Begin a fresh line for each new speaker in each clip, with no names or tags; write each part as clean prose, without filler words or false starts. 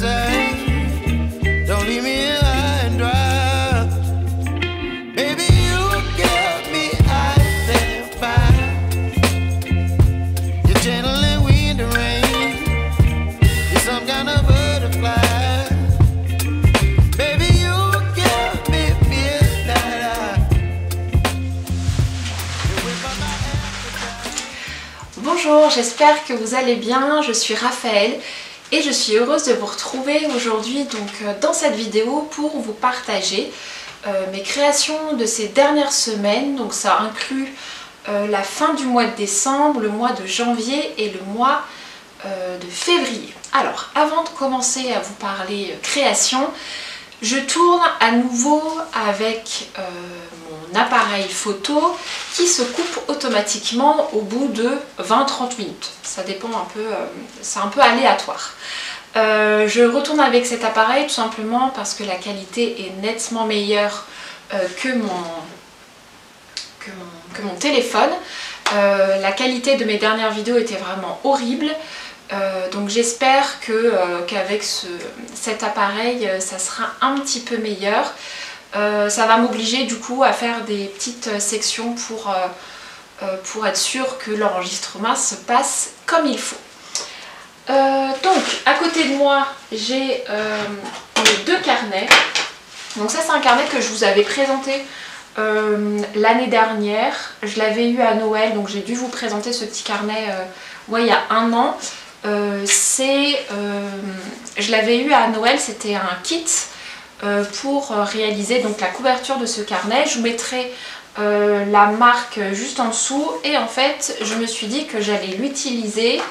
time. Don't leave me here high and dry. Baby, you get me out there fine. You're channeling wind and rain. You're some kind of butterfly. Baby, you get me feel that
Bonjour, j'espère que vous allez bien, je suis Raphaël et je suis heureuse de vous retrouver aujourd'hui dans cette vidéo pour vous partager mes créations de ces dernières semaines. Donc ça inclut la fin du mois de décembre, le mois de janvier et le mois de février. Alors avant de commencer à vous parler création, je tourne à nouveau avec mon appareil photo qui se coupe automatiquement au bout de 20-30 minutes. Ça dépend un peu, c'est un peu aléatoire. Je retourne avec cet appareil tout simplement parce que la qualité est nettement meilleure que mon téléphone. La qualité de mes dernières vidéos était vraiment horrible. Donc j'espère qu'avec cet appareil ça sera un petit peu meilleur. Ça va m'obliger du coup à faire des petites sections pour être sûr que l'enregistrement se passe comme il faut. Donc à côté de moi j'ai mes deux carnets. Donc ça c'est un carnet que je vous avais présenté l'année dernière. Je l'avais eu à Noël, donc j'ai dû vous présenter ce petit carnet il y a un an. Je l'avais eu à Noël, c'était un kit pour réaliser donc la couverture de ce carnet. Je vous mettrai la marque juste en dessous et en fait je me suis dit que j'allais l'utiliser.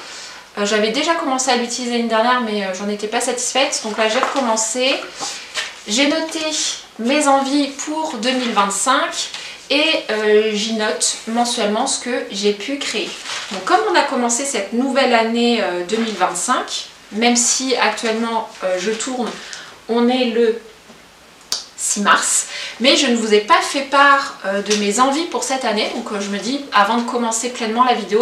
J'avais déjà commencé à l'utiliser l'année dernière mais j'en étais pas satisfaite, donc là j'ai recommencé. J'ai noté mes envies pour 2025 et j'y note mensuellement ce que j'ai pu créer. Donc comme on a commencé cette nouvelle année 2025, même si actuellement je tourne, on est le 6 mars, mais je ne vous ai pas fait part de mes envies pour cette année, donc je me dis avant de commencer pleinement la vidéo,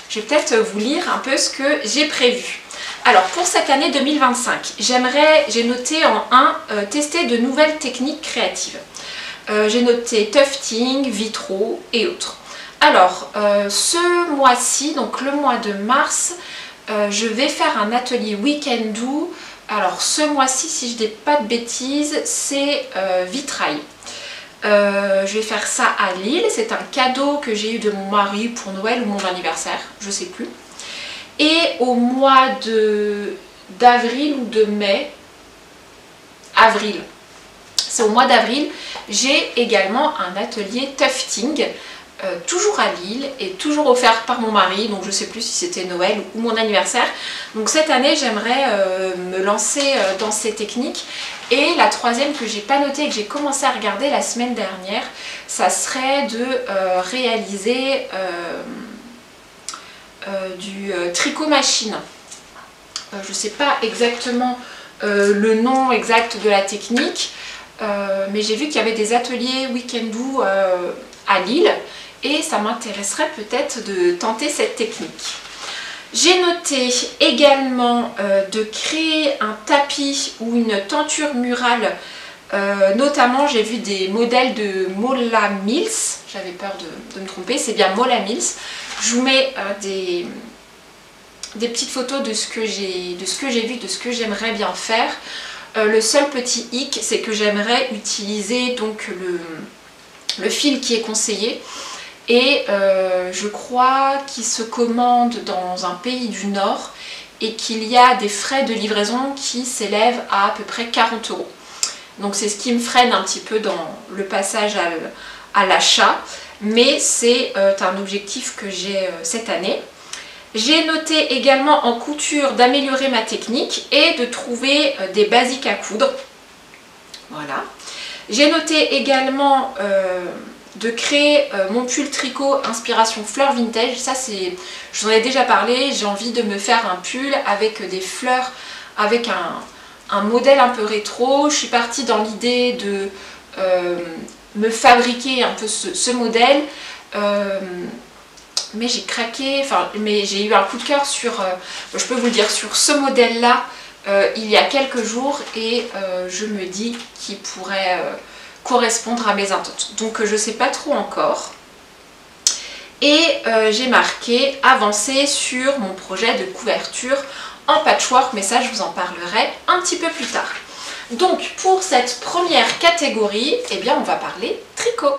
je vais peut-être vous lire un peu ce que j'ai prévu. Alors pour cette année 2025, j'ai noté en 1, tester de nouvelles techniques créatives. J'ai noté tufting, vitraux et autres. Alors ce mois-ci, donc le mois de mars, je vais faire un atelier week-end do. Alors ce mois-ci, si je dis pas de bêtises, c'est vitrail. Je vais faire ça à Lille, c'est un cadeau que j'ai eu de mon mari pour Noël ou mon anniversaire, je sais plus. Et au mois d'avril ou de mai, avril, c'est au mois d'avril, j'ai également un atelier tufting, toujours à Lille et toujours offert par mon mari, donc je ne sais plus si c'était Noël ou mon anniversaire. Donc cette année j'aimerais me lancer dans ces techniques. Et la troisième que j'ai pas notée et que j'ai commencé à regarder la semaine dernière, ça serait de réaliser du tricot machine. Je ne sais pas exactement le nom exact de la technique. Mais j'ai vu qu'il y avait des ateliers week-end do à Lille et ça m'intéresserait peut-être de tenter cette technique. J'ai noté également de créer un tapis ou une tenture murale. Notamment j'ai vu des modèles de Mola Mills, j'avais peur de me tromper, c'est bien Mola Mills. Je vous mets des petites photos de ce que j'ai vu, de ce que j'aimerais bien faire. Le seul petit hic, c'est que j'aimerais utiliser donc le fil qui est conseillé et je crois qu'il se commande dans un pays du Nord et qu'il y a des frais de livraison qui s'élèvent à peu près 40 €. Donc c'est ce qui me freine un petit peu dans le passage à l'achat, mais c'est un objectif que j'ai cette année. J'ai noté également en couture d'améliorer ma technique et de trouver des basiques à coudre. Voilà. J'ai noté également de créer mon pull tricot inspiration fleurs vintage. Ça c'est, je vous en ai déjà parlé, j'ai envie de me faire un pull avec des fleurs, avec un modèle un peu rétro. Je suis partie dans l'idée de me fabriquer un peu ce modèle. Mais j'ai craqué, mais j'ai eu un coup de cœur sur, je peux vous le dire, sur ce modèle là il y a quelques jours et je me dis qu'il pourrait correspondre à mes intentions. Donc je ne sais pas trop encore. Et j'ai marqué avancer sur mon projet de couverture en patchwork, mais ça je vous en parlerai un petit peu plus tard. Donc pour cette première catégorie, eh bien on va parler tricot.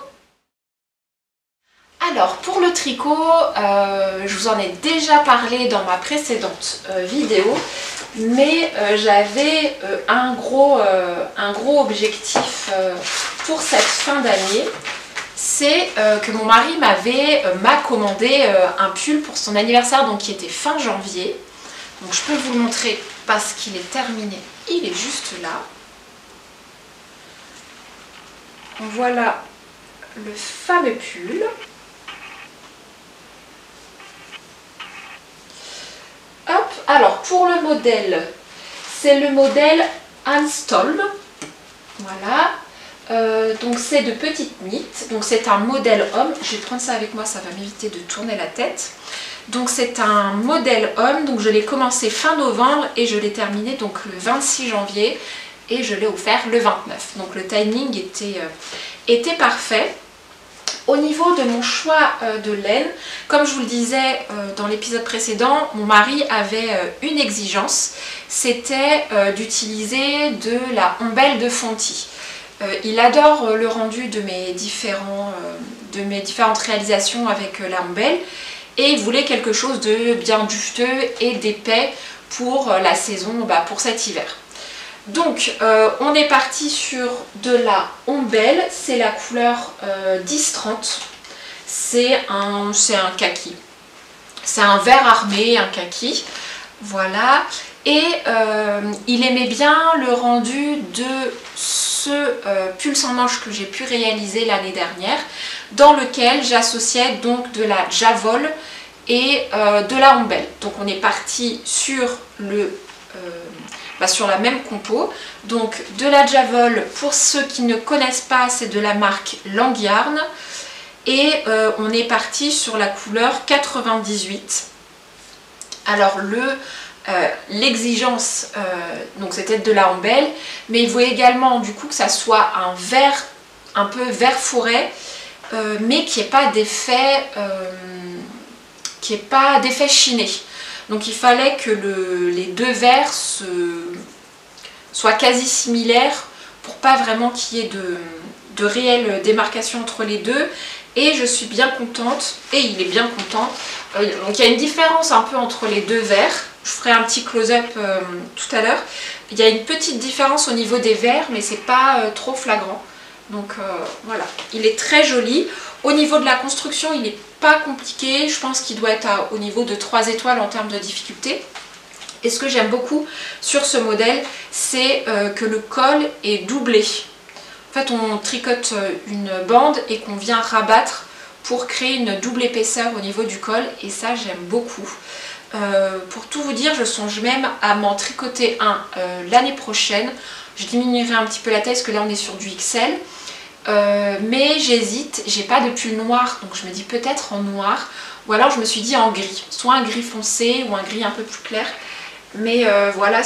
Alors pour le tricot, je vous en ai déjà parlé dans ma précédente vidéo, mais j'avais un gros objectif pour cette fin d'année. C'est que mon mari m'a commandé un pull pour son anniversaire, donc qui était fin janvier. Donc je peux vous le montrer parce qu'il est terminé, il est juste là. Voilà le fameux pull. Hop, alors pour le modèle, c'est le modèle Anstolm. Voilà. Donc c'est de petites nittes, donc c'est un modèle homme. Je vais prendre ça avec moi, ça va m'éviter de tourner la tête. Donc c'est un modèle homme, donc je l'ai commencé fin novembre et je l'ai terminé donc le 26 janvier et je l'ai offert le 29. Donc le timing était parfait. Au niveau de mon choix de laine, comme je vous le disais dans l'épisode précédent, mon mari avait une exigence, c'était d'utiliser de la ombelle de Fonty. Il adore le rendu de mes différentes réalisations avec la ombelle et il voulait quelque chose de bien dufteux et d'épais pour la saison, pour cet hiver. Donc on est parti sur de la ombelle, c'est la couleur 10-30, c'est un kaki, c'est un vert armé, un kaki, voilà. Et il aimait bien le rendu de ce pull sans manches que j'ai pu réaliser l'année dernière, dans lequel j'associais donc de la javole et de la ombelle. Donc on est parti sur sur la même compo. Donc de la javole, pour ceux qui ne connaissent pas, c'est de la marque Langyarn. Et on est parti sur la couleur 98. Alors l'exigence, donc c'était de la ombelle, mais il voulait également du coup que ça soit un vert, un peu vert forêt, mais qui n'ait pas d'effet chiné. Donc il fallait que les deux verts soient quasi similaires pour pas vraiment qu'il y ait de réelle démarcation entre les deux. Et je suis bien contente, et il est bien content. Donc il y a une différence un peu entre les deux verts. Je ferai un petit close-up tout à l'heure. Il y a une petite différence au niveau des verts, mais c'est pas trop flagrant. Donc voilà, il est très joli. Au niveau de la construction, il n'est pas compliqué. Je pense qu'il doit être au niveau de 3 étoiles en termes de difficulté. Et ce que j'aime beaucoup sur ce modèle, c'est que le col est doublé. En fait, on tricote une bande et qu'on vient rabattre pour créer une double épaisseur au niveau du col. Et ça, j'aime beaucoup. Pour tout vous dire, je songe même à m'en tricoter un l'année prochaine. Je diminuerai un petit peu la taille parce que là on est sur du XL. Mais j'hésite, j'ai pas de pull noir, donc je me dis peut-être en noir. Ou alors je me suis dit en gris, soit un gris foncé ou un gris un peu plus clair. Mais voilà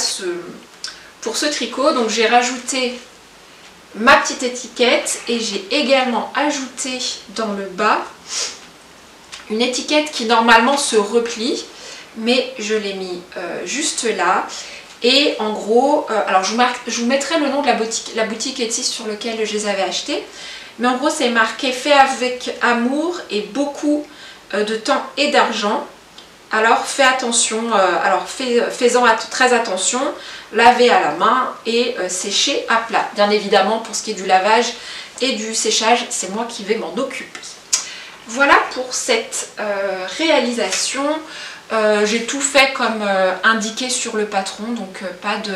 pour ce tricot. Donc j'ai rajouté ma petite étiquette et j'ai également ajouté dans le bas une étiquette qui normalement se replie. Mais je l'ai mis juste là. Et en gros, alors je vous mettrai le nom de la boutique Etsy sur lequel je les avais achetés. Mais en gros, c'est marqué fait avec amour et beaucoup de temps et d'argent. Alors fais attention, faisant très attention, laver à la main et sécher à plat. Bien évidemment, pour ce qui est du lavage et du séchage, c'est moi qui vais m'en occuper. Voilà pour cette réalisation. J'ai tout fait comme indiqué sur le patron, donc pas de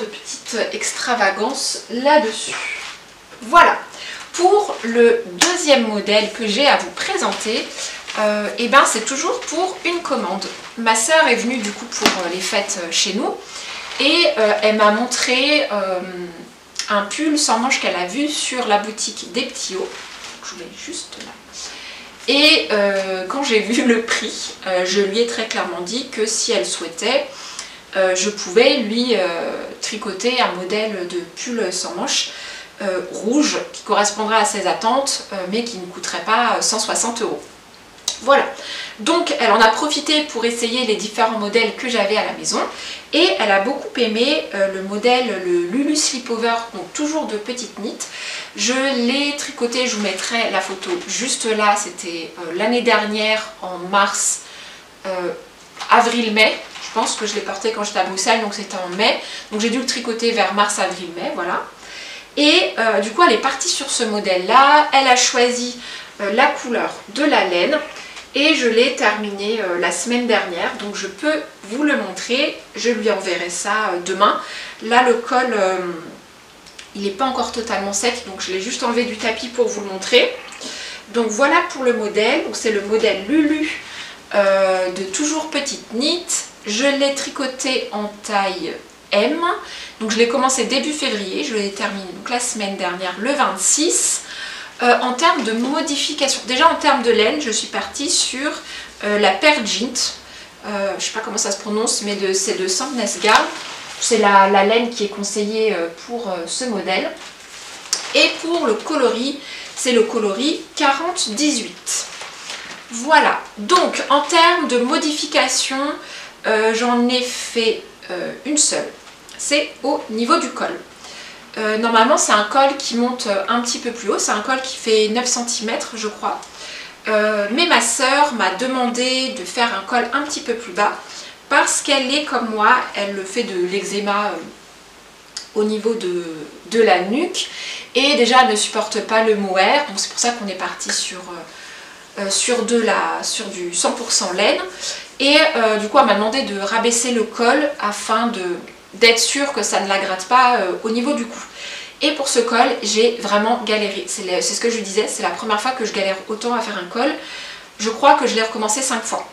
petite extravagance là-dessus. Voilà, pour le deuxième modèle que j'ai à vous présenter, et ben c'est toujours pour une commande. Ma soeur est venue du coup pour les fêtes chez nous et elle m'a montré un pull sans manches qu'elle a vu sur la boutique des Petits Hauts. Je vous mets juste là. Et quand j'ai vu le prix, je lui ai très clairement dit que si elle souhaitait, je pouvais lui tricoter un modèle de pull sans manches rouge qui correspondrait à ses attentes mais qui ne coûterait pas 160 €. Voilà, donc elle en a profité pour essayer les différents modèles que j'avais à la maison et elle a beaucoup aimé le modèle, le Lulu Slipover, donc toujours de petite knit. Je l'ai tricoté, je vous mettrai la photo juste là, c'était l'année dernière en mars, avril-mai. Je pense que je l'ai porté quand j'étais à Bruxelles, donc c'était en mai, donc j'ai dû le tricoter vers mars, avril, mai, voilà. Et du coup elle est partie sur ce modèle là, elle a choisi la couleur de la laine et je l'ai terminé la semaine dernière, donc je peux vous le montrer, je lui enverrai ça demain. Là le col il n'est pas encore totalement sec, donc je l'ai juste enlevé du tapis pour vous le montrer. Donc voilà pour le modèle, c'est le modèle Lulu de toujours petite knit. Je l'ai tricoté en taille M, donc je l'ai commencé début février, je l'ai terminé donc la semaine dernière le 26. En termes de modification, déjà en termes de laine, je suis partie sur la Pergint, je ne sais pas comment ça se prononce, mais c'est de Sandnesgarde, c'est la laine qui est conseillée pour ce modèle. Et pour le coloris, c'est le coloris 40-18. Voilà, donc en termes de modification, j'en ai fait une seule, c'est au niveau du col. Normalement c'est un col qui monte un petit peu plus haut, c'est un col qui fait 9 cm je crois. Mais ma sœur m'a demandé de faire un col un petit peu plus bas parce qu'elle est comme moi, elle fait de l'eczéma au niveau de la nuque et déjà elle ne supporte pas le mohair, donc c'est pour ça qu'on est parti sur du 100% laine. Et du coup elle m'a demandé de rabaisser le col afin d'être sûre que ça ne la gratte pas au niveau du cou. Et pour ce col, j'ai vraiment galéré. C'est ce que je disais, c'est la première fois que je galère autant à faire un col. Je crois que je l'ai recommencé 5 fois.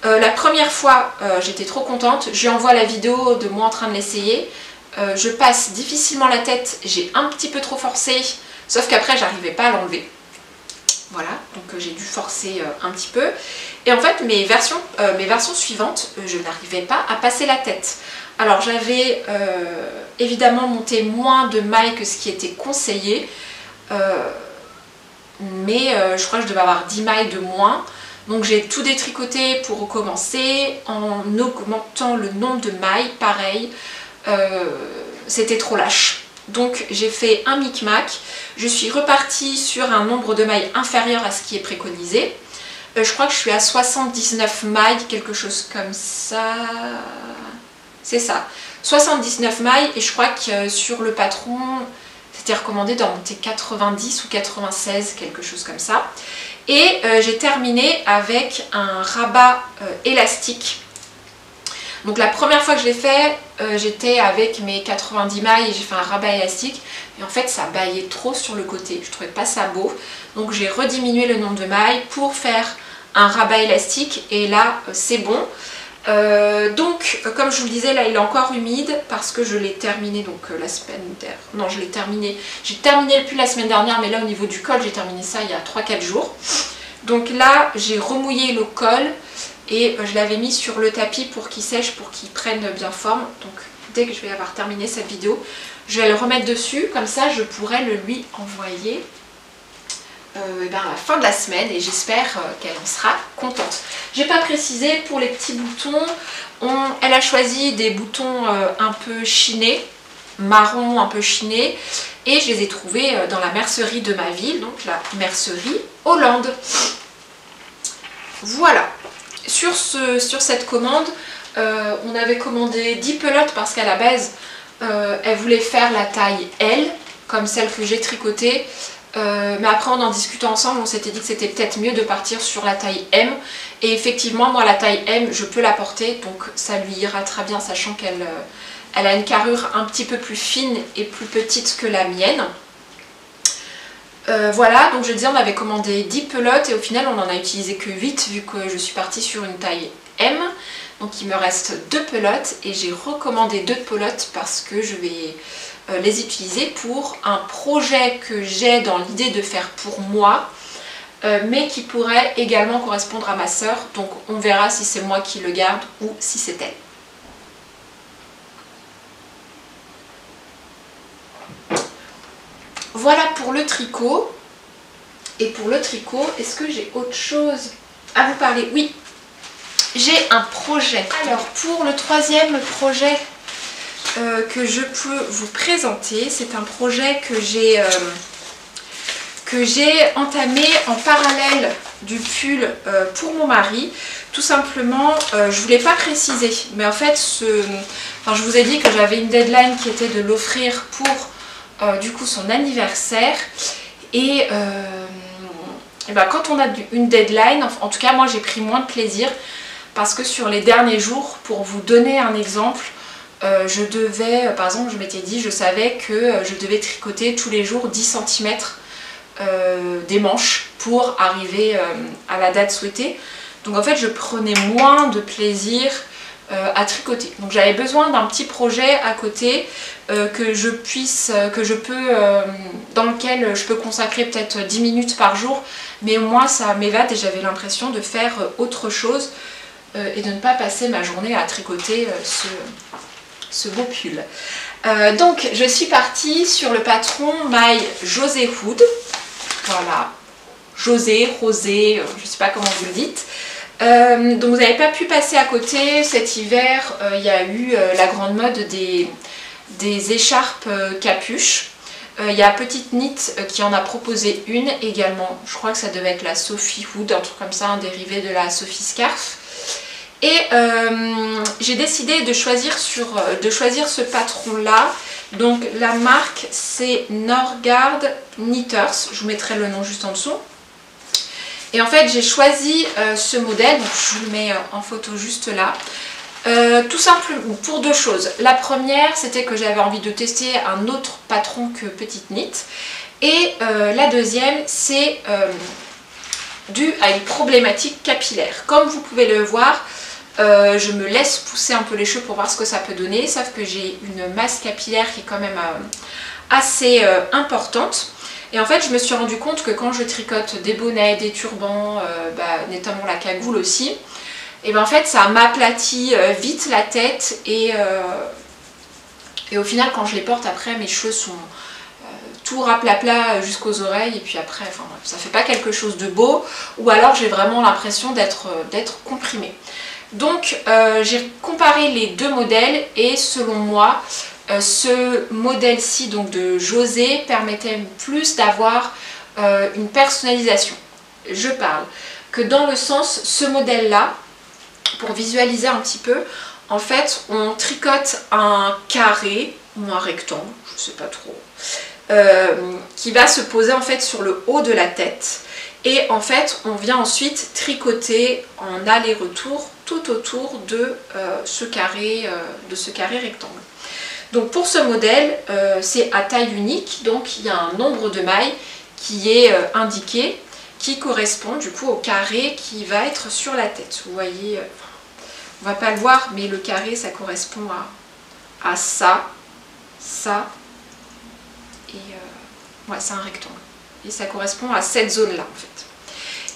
La première fois, j'étais trop contente. Je lui envoie la vidéo de moi en train de l'essayer. Je passe difficilement la tête, j'ai un petit peu trop forcé, sauf qu'après, j'arrivais pas à l'enlever. Voilà, donc j'ai dû forcer un petit peu. Et en fait, mes versions suivantes, je n'arrivais pas à passer la tête. Alors j'avais évidemment monté moins de mailles que ce qui était conseillé, mais je crois que je devais avoir 10 mailles de moins. Donc j'ai tout détricoté pour recommencer en augmentant le nombre de mailles, pareil, c'était trop lâche. Donc j'ai fait un micmac, je suis repartie sur un nombre de mailles inférieur à ce qui est préconisé. Je crois que je suis à 79 mailles, quelque chose comme ça. C'est ça, 79 mailles et je crois que sur le patron, c'était recommandé d'en monter 90 ou 96, quelque chose comme ça. Et j'ai terminé avec un rabat élastique. Donc la première fois que je l'ai fait, j'étais avec mes 90 mailles et j'ai fait un rabat élastique. Et en fait, ça baillait trop sur le côté, je trouvais pas ça beau. Donc j'ai rediminué le nombre de mailles pour faire un rabat élastique et là, c'est bon. Donc comme je vous le disais, là il est encore humide parce que je l'ai terminé donc la semaine dernière. Non, j'ai terminé le pull la semaine dernière, mais là au niveau du col j'ai terminé ça il y a 3-4 jours. Donc là j'ai remouillé le col et je l'avais mis sur le tapis pour qu'il sèche, pour qu'il prenne bien forme. Donc dès que je vais avoir terminé cette vidéo, je vais le remettre dessus, comme ça je pourrai le lui envoyer à la fin de la semaine et j'espère qu'elle en sera contente. J'ai pas précisé pour les petits boutons, elle a choisi des boutons un peu chinés, marron un peu chinés, et je les ai trouvés dans la mercerie de ma ville, donc la mercerie Hollande. Voilà, sur cette commande, on avait commandé 10 pelotes parce qu'à la base elle voulait faire la taille L comme celle que j'ai tricotée. Mais après en discutant ensemble, on s'était dit que c'était peut-être mieux de partir sur la taille M. Et effectivement, moi la taille M, je peux la porter, donc ça lui ira très bien, sachant qu'elle a une carrure un petit peu plus fine et plus petite que la mienne. Voilà, donc je disais, on avait commandé 10 pelotes et au final on n'en a utilisé que 8 vu que je suis partie sur une taille M. Donc il me reste 2 pelotes et j'ai recommandé 2 pelotes parce que je vais les utiliser pour un projet que j'ai dans l'idée de faire pour moi, mais qui pourrait également correspondre à ma sœur. Donc on verra si c'est moi qui le garde ou si c'est elle. voilà pour le tricot. Et pour le tricot, est-ce que j'ai autre chose à vous parler? Oui, j'ai un projet. Alors pour le troisième projet que je peux vous présenter, c'est un projet que j'ai entamé en parallèle du pull pour mon mari. Tout simplement, je ne voulais pas préciser, mais en fait, je vous ai dit que j'avais une deadline qui était de l'offrir pour du coup son anniversaire. Et ben, quand on a une deadline, en tout cas moi j'ai pris moins de plaisir parce que sur les derniers jours, pour vous donner un exemple, je devais, par exemple je m'étais dit, je savais que je devais tricoter tous les jours 10 cm des manches pour arriver à la date souhaitée. Donc en fait je prenais moins de plaisir à tricoter. Donc j'avais besoin d'un petit projet à côté dans lequel je peux consacrer peut-être 10 minutes par jour, mais au moins ça m'évade et j'avais l'impression de faire autre chose et de ne pas passer ma journée à tricoter ce beau pull. Donc je suis partie sur le patron My José Hood. Voilà, José, Rosé, je ne sais pas comment vous le dites. Donc vous n'avez pas pu passer à côté cet hiver. Il y a eu la grande mode des écharpes capuches. Il y a Petite Knit qui en a proposé une également. Je crois que ça devait être la Sophie Hood, un truc comme ça, un dérivé de la Sophie Scarf. Et j'ai décidé de choisir ce patron là. Donc la marque c'est Norgard Knitters, je vous mettrai le nom juste en dessous. Et en fait j'ai choisi ce modèle, donc je vous le mets en photo juste là. Tout simplement pour deux choses. La première c'était que j'avais envie de tester un autre patron que Petite Knit. Et la deuxième c'est dû à une problématique capillaire. Comme vous pouvez le voir, je me laisse pousser un peu les cheveux pour voir ce que ça peut donner, sauf que j'ai une masse capillaire qui est quand même assez importante. Et en fait je me suis rendu compte que quand je tricote des bonnets, des turbans, notamment la cagoule aussi, et ben en fait ça m'aplatit vite la tête et au final quand je les porte après mes cheveux sont tout raplapla jusqu'aux oreilles et puis après enfin bref, ça fait pas quelque chose de beau, ou alors j'ai vraiment l'impression d'être comprimée. Donc j'ai comparé les deux modèles et selon moi ce modèle-ci donc de José permettait plus d'avoir une personnalisation. Je parle que dans le sens, ce modèle-là, pour visualiser un petit peu, en fait on tricote un carré ou un rectangle, je sais pas trop, qui va se poser en fait sur le haut de la tête. Et en fait, on vient ensuite tricoter en aller-retour tout autour de ce carré rectangle. Donc pour ce modèle, c'est à taille unique, donc il y a un nombre de mailles qui est indiqué, qui correspond du coup au carré qui va être sur la tête. Vous voyez, on va pas le voir, mais le carré ça correspond à ça, et ouais, c'est un rectangle. Et ça correspond à cette zone-là en fait.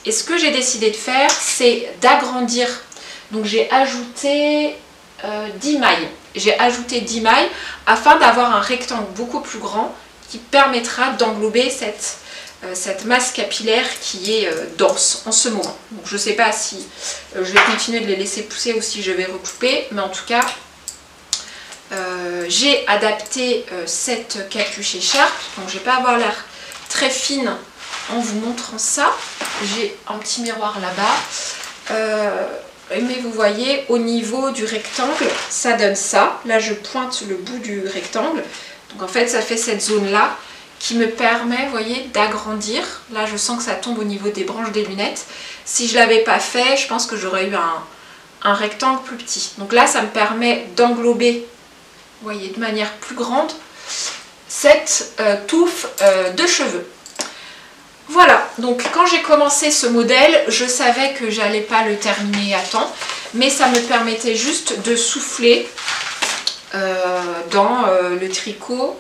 Et ce que j'ai décidé de faire, c'est d'agrandir. Donc j'ai ajouté 10 mailles. J'ai ajouté 10 mailles afin d'avoir un rectangle beaucoup plus grand qui permettra d'englober cette masse capillaire qui est dense en ce moment. Donc je ne sais pas si je vais continuer de les laisser pousser ou si je vais recouper, mais en tout cas j'ai adapté cette capuche écharpe. Donc je ne vais pas avoir l'air très fine en vous montrant ça. J'ai un petit miroir là-bas, mais vous voyez au niveau du rectangle ça donne ça. Là je pointe le bout du rectangle, donc en fait ça fait cette zone là qui me permet, vous voyez, d'agrandir. Là je sens que ça tombe au niveau des branches des lunettes. Si je ne l'avais pas fait, je pense que j'aurais eu un rectangle plus petit. Donc là ça me permet d'englober, vous voyez, de manière plus grande cette touffe de cheveux. Voilà, donc quand j'ai commencé ce modèle, je savais que j'allais pas le terminer à temps, mais ça me permettait juste de souffler dans le tricot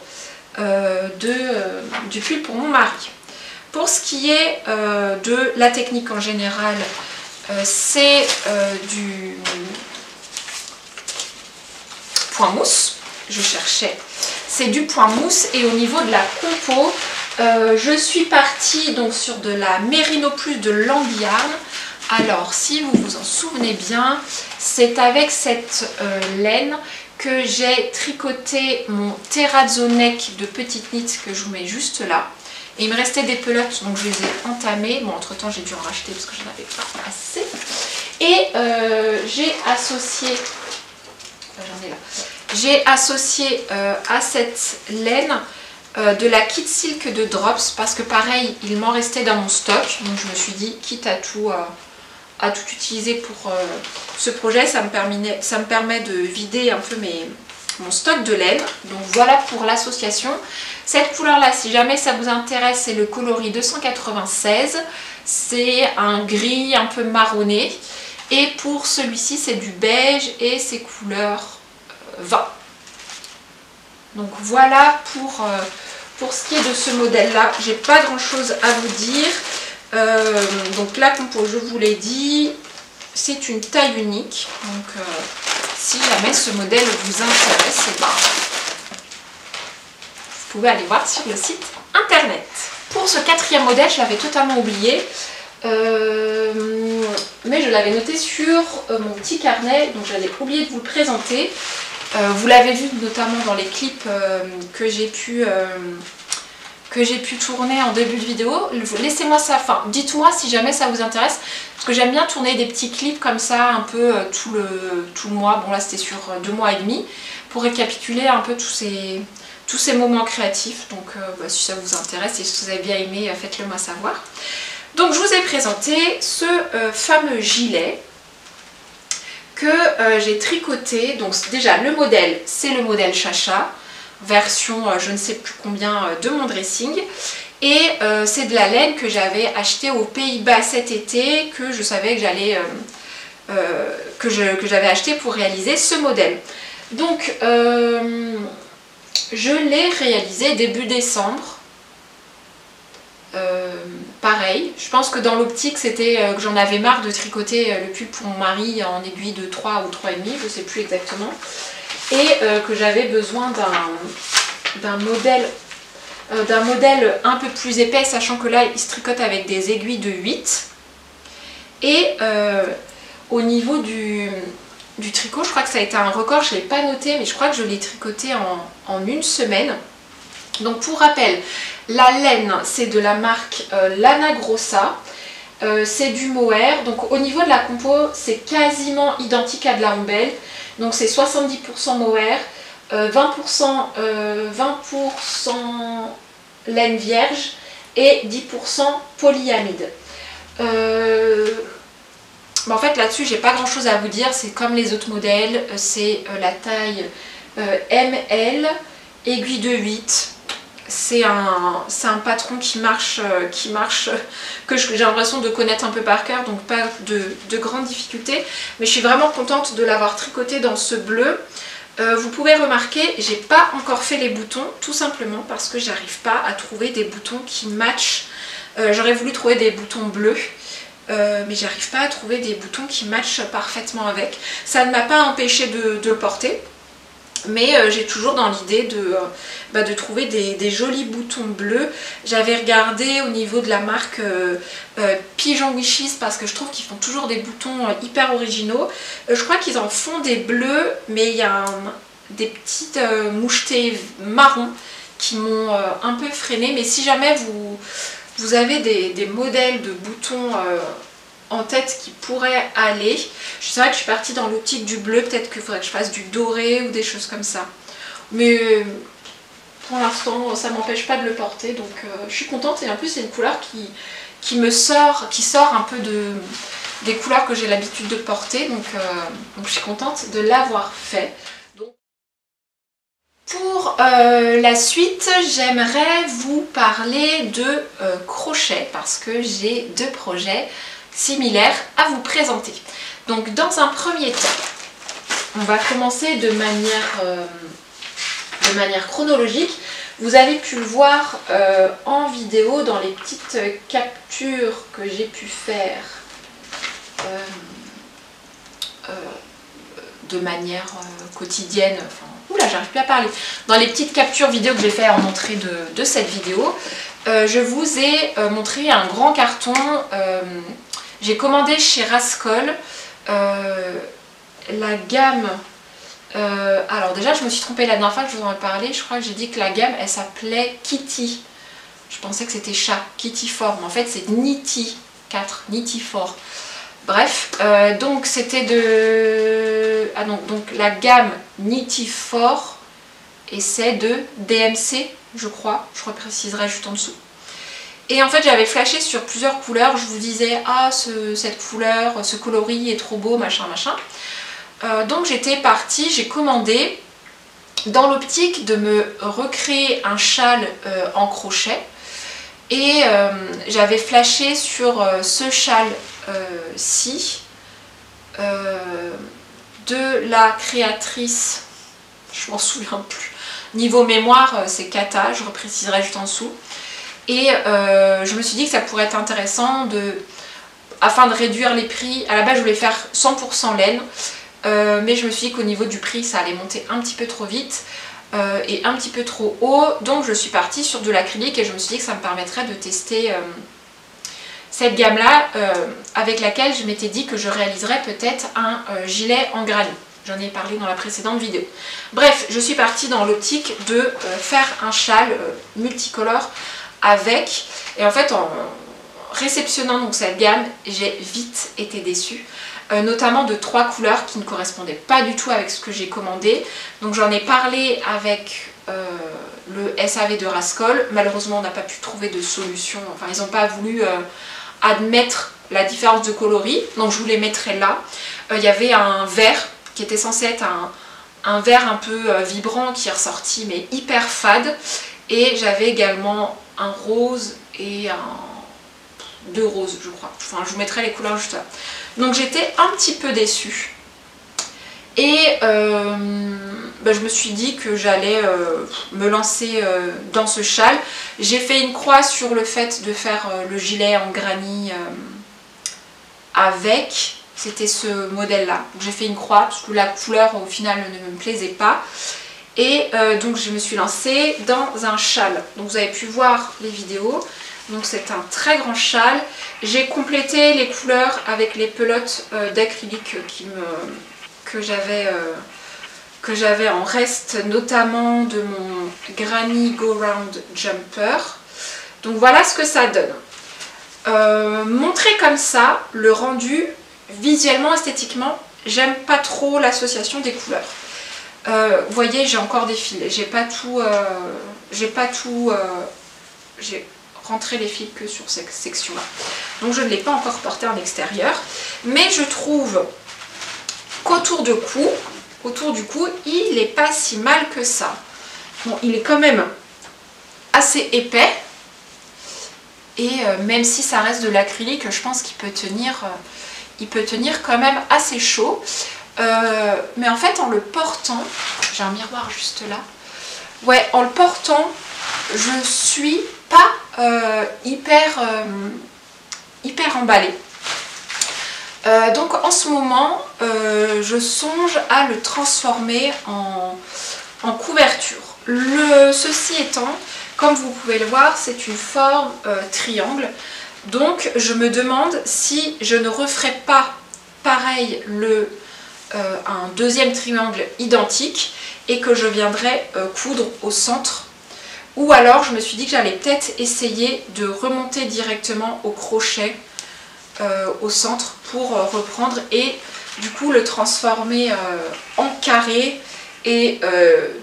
du pull pour mon mari. Pour ce qui est de la technique en général, c'est du point mousse, je cherchais, c'est du point mousse, et au niveau de la compo, Je suis partie donc sur de la Merino Plus de Langyarn. Alors si vous vous en souvenez bien, c'est avec cette laine que j'ai tricoté mon terrazzo neck de petite knit que je vous mets juste là. Et il me restait des pelotes, donc je les ai entamées. Bon, entre temps j'ai dû en racheter parce que j'en avais pas assez. Et j'ai associé, j'en ai là, j'ai associé à cette laine de la Kit Silk de Drops, parce que pareil, il m'en restait dans mon stock. Donc je me suis dit, quitte à tout utiliser pour ce projet, ça me permet de vider un peu mon stock de laine. Donc voilà pour l'association. Cette couleur là, si jamais ça vous intéresse, c'est le coloris 296. C'est un gris un peu marronné. Et pour celui-ci, c'est du beige et c'est couleur 20. Donc voilà pour ce qui est de ce modèle là. J'ai pas grand chose à vous dire. Donc la compo, je vous l'ai dit, c'est une taille unique. Donc si jamais ce modèle vous intéresse, eh ben, vous pouvez aller voir sur le site internet. Pour ce quatrième modèle, je l'avais totalement oublié, mais je l'avais noté sur mon petit carnet, donc j'avais oublié de vous le présenter. Vous l'avez vu notamment dans les clips que j'ai pu tourner en début de vidéo. Laissez-moi ça, enfin dites-moi si jamais ça vous intéresse, parce que j'aime bien tourner des petits clips comme ça un peu tout le mois. Bon là c'était sur 2 mois et demi, pour récapituler un peu tous ces moments créatifs. Donc si ça vous intéresse et si vous avez bien aimé, faites-le moi savoir. Donc je vous ai présenté ce fameux gilet que j'ai tricoté. Donc déjà le modèle, c'est le modèle Chacha, version je ne sais plus combien de mon dressing, et c'est de la laine que j'avais acheté aux Pays-Bas cet été, que je savais que j'allais que j'avais acheté pour réaliser ce modèle. Donc je l'ai réalisé début décembre. Pareil, je pense que dans l'optique c'était que j'en avais marre de tricoter le pull pour mon mari en aiguille de 3 ou 3,5, je sais plus exactement, et que j'avais besoin d'un modèle un peu plus épais, sachant que là il se tricote avec des aiguilles de 8. Et au niveau du tricot, je crois que ça a été un record, je ne l'ai pas noté, mais je crois que je l'ai tricoté en 1 semaine. Donc pour rappel, la laine c'est de la marque Lana Grossa, c'est du mohair. Donc au niveau de la compo, c'est quasiment identique à de la Umbel. Donc c'est 70% mohair, 20% laine vierge et 10% polyamide. En fait là-dessus j'ai pas grand chose à vous dire, c'est comme les autres modèles, c'est la taille ML, aiguille de 8. C'est un patron qui marche, que j'ai l'impression de connaître un peu par cœur, donc pas de grandes difficultés. Mais je suis vraiment contente de l'avoir tricoté dans ce bleu. Vous pouvez remarquer, j'ai pas encore fait les boutons, tout simplement parce que j'arrive pas à trouver des boutons qui matchent. J'aurais voulu trouver des boutons bleus, mais j'arrive pas à trouver des boutons qui matchent parfaitement avec. Ça ne m'a pas empêché de le porter. Mais j'ai toujours dans l'idée de trouver des jolis boutons bleus. J'avais regardé au niveau de la marque Pigeon Wishes, parce que je trouve qu'ils font toujours des boutons hyper originaux. Je crois qu'ils en font des bleus, mais il y a des petites mouchetées marron qui m'ont un peu freinée. Mais si jamais vous avez des modèles de boutons en tête qui pourrait aller. C'est vrai que je suis partie dans l'optique du bleu, peut-être qu'il faudrait que je fasse du doré ou des choses comme ça. Mais pour l'instant, ça m'empêche pas de le porter, donc je suis contente. Et en plus, c'est une couleur qui sort un peu des couleurs que j'ai l'habitude de porter, donc je suis contente de l'avoir fait. Donc, pour la suite, j'aimerais vous parler de crochet, parce que j'ai 2 projets similaires à vous présenter. Donc dans un premier temps, on va commencer de manière chronologique. Vous avez pu le voir en vidéo dans les petites captures que j'ai pu faire de manière quotidienne. Enfin, oula, j'arrive plus à parler. Dans les petites captures vidéo que j'ai fait en entrée de cette vidéo, je vous ai montré un grand carton. J'ai commandé chez Rascol la gamme. Alors déjà je me suis trompée la dernière fois que je vous en ai parlé, je crois que j'ai dit que la gamme elle s'appelait Kitty. Je pensais que c'était chat, Kitty 4, mais en fait c'est Nitty 4, Nitty 4. Bref, donc c'était de... Ah non, donc la gamme Nitty 4 et c'est de DMC, je crois, je repréciserai juste en dessous. Et en fait j'avais flashé sur plusieurs couleurs, je vous disais ah cette couleur, ce coloris est trop beau, machin machin. Donc j'étais partie, j'ai commandé dans l'optique de me recréer un châle en crochet. Et j'avais flashé sur ce châle-ci de la créatrice, je m'en souviens plus. Niveau mémoire, c'est Kata, je repréciserai juste en dessous. Et je me suis dit que ça pourrait être intéressant afin de réduire les prix. À la base, je voulais faire 100% laine. Mais je me suis dit qu'au niveau du prix ça allait monter un petit peu trop vite et un petit peu trop haut, donc je suis partie sur de l'acrylique et je me suis dit que ça me permettrait de tester cette gamme là avec laquelle je m'étais dit que je réaliserais peut-être un gilet en granit. J'en ai parlé dans la précédente vidéo. Bref, je suis partie dans l'optique de faire un châle multicolore avec, et en fait en réceptionnant donc cette gamme j'ai vite été déçue. Notamment de 3 couleurs qui ne correspondaient pas du tout avec ce que j'ai commandé. Donc j'en ai parlé avec le SAV de Rascol. Malheureusement on n'a pas pu trouver de solution, enfin ils n'ont pas voulu admettre la différence de coloris, donc je vous les mettrai là. Il y avait un vert qui était censé être un vert un peu vibrant qui est ressorti mais hyper fade, et j'avais également un rose et deux roses je crois, enfin je vous mettrai les couleurs juste là. Donc j'étais un petit peu déçue et je me suis dit que j'allais me lancer dans ce châle. J'ai fait une croix sur le fait de faire le gilet en granit avec, c'était ce modèle là. J'ai fait une croix parce que la couleur au final ne me plaisait pas. Et donc je me suis lancée dans un châle. Donc vous avez pu voir les vidéos. Donc c'est un très grand châle. J'ai complété les couleurs avec les pelotes d'acrylique que j'avais en reste, notamment de mon Granny Go Round Jumper. Donc voilà ce que ça donne. Montré comme ça, le rendu visuellement, esthétiquement, j'aime pas trop l'association des couleurs. Vous voyez, j'ai encore des fils, j'ai rentré les fils que sur cette section là, donc je ne l'ai pas encore porté en extérieur, mais je trouve qu'autour du cou il n'est pas si mal que ça. Bon, il est quand même assez épais et même si ça reste de l'acrylique, je pense qu'il peut tenir quand même assez chaud. Mais en fait en le portant, j'ai un miroir juste là, ouais, en le portant je suis pas hyper emballée. Donc en ce moment je songe à le transformer en couverture. Ceci étant, comme vous pouvez le voir, c'est une forme triangle, donc je me demande si je ne referai pas pareil un deuxième triangle identique et que je viendrai coudre au centre, ou alors je me suis dit que j'allais peut-être essayer de remonter directement au crochet au centre pour reprendre et du coup le transformer en carré et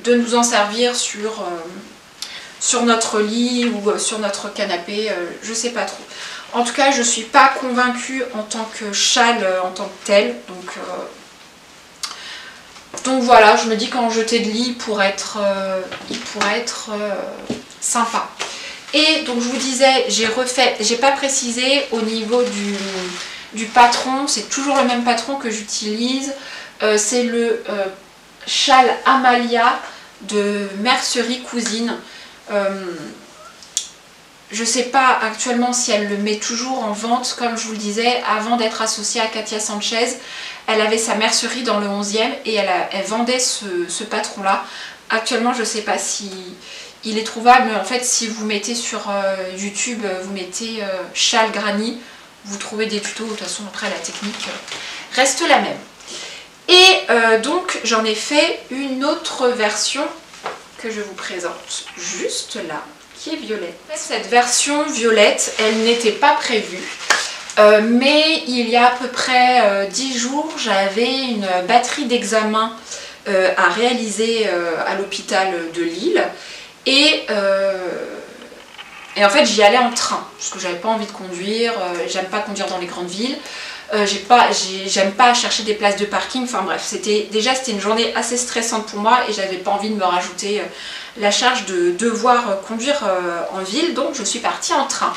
de nous en servir sur notre lit ou sur notre canapé, je sais pas trop. En tout cas je suis pas convaincue en tant que châle en tant que tel, donc voilà, je me dis qu'en jeté de lit il pourrait être sympa. Et donc je vous disais, j'ai pas précisé au niveau du patron, c'est toujours le même patron que j'utilise, c'est le châle Amalia de Mercerie Cousine. Je sais pas actuellement si elle le met toujours en vente, comme je vous le disais, avant d'être associée à Katia Sanchez, elle avait sa mercerie dans le 11e et elle vendait ce patron là. Actuellement je sais pas si Il est trouvable, en fait, si vous mettez sur YouTube, vous mettez châle granny, vous trouvez des tutos. De toute façon, après, la technique reste la même. Et donc, j'en ai fait une autre version que je vous présente juste là, qui est violette. Cette version violette, elle n'était pas prévue. Mais il y a à peu près 10 jours, j'avais une batterie d'examen à réaliser à l'hôpital de Lille. Et en fait, j'y allais en train, parce que j'avais pas envie de conduire, j'aime pas conduire dans les grandes villes. J'aime pas chercher des places de parking, enfin bref, c'était une journée assez stressante pour moi et j'avais pas envie de me rajouter la charge de devoir conduire en ville, donc je suis partie en train.